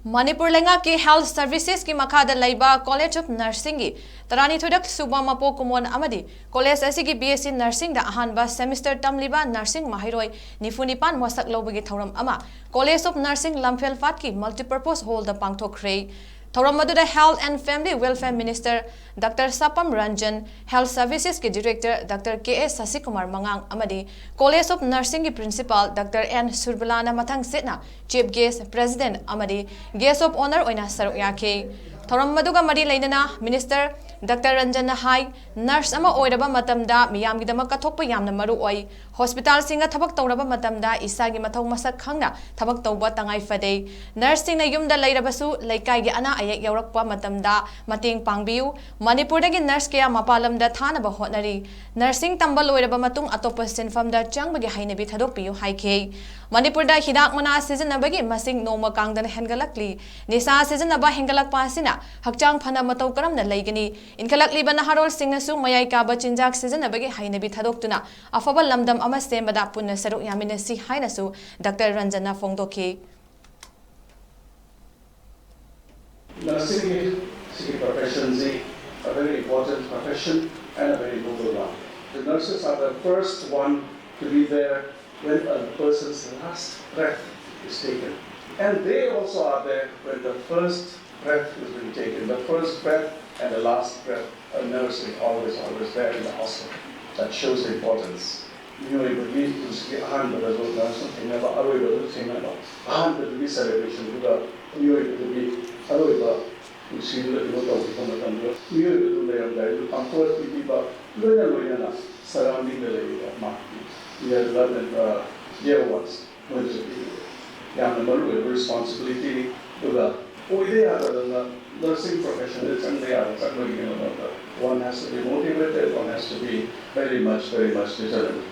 Manipur lenga ki health services ki makada laiba College of Nursing gi tarani thodak suba mapo kumon amadi college asigi BSc Nursing da ahanba semester tamliba nursing mahiroi nifunipan mosak lobagi thoram ama College of Nursing Lamphel Fat ki multipurpose hall da pangthokre thoram maduda Health and Family Welfare Minister Dr. Sapam Ranjan, Health Services ki Director Dr. 𝐒𝐂𝐂𝐑𝐈𝐅𝐈𝐂𝐄 Mangang College of Nursing ki Principal Dr. N. Surbalana Mathang Setna, Chief Guest President Amadi Guest of Honor oina saruk yake thoram maduga mari leinana Minister Dr. Ranjan hai nurse ama oiraba matamda miyam gidama kathokpa yamna maru oi hospital singa thabak tawraba matamda isagi mathau masak khangna thabak tawba tangai fade nurse singna yumda leirabasu laikai gi ana ayek yaurakpa matamda mating pangbiu Manipur dagi nurse kya mapalamda thanaba hotnari nursing tambal oiraba matung atopa sinfamda changbagi hainabi thadokpiu haike Manipur da hidak mana sijanabagi masing noma kangdan hengalakli nisa sijanaba hengalakpa asina hakchang phana matau karamna leigani inkalak liba naharol singnasu mayai ka bachinjak sijanabagi hainabi thadokutuna afaba lamdam ama sembada punna saruk yaminasi hainasu Dr. Ranjana Fongdoki Nursing is a profession, a very important profession and a very noble one. The nurses are the first one to be there when a person's last breath is taken. And they also are there when the first breath is being taken. The first breath and the last breath, a nurse is always there in the hospital. That shows the importance. You know, believe to see the nurse, never celebration to be to see the comfort people surrounding the lady of Martin. We have loved and dear ones, responsibility to the nursing professionals, and they are one has to be motivated, one has to be very much determined.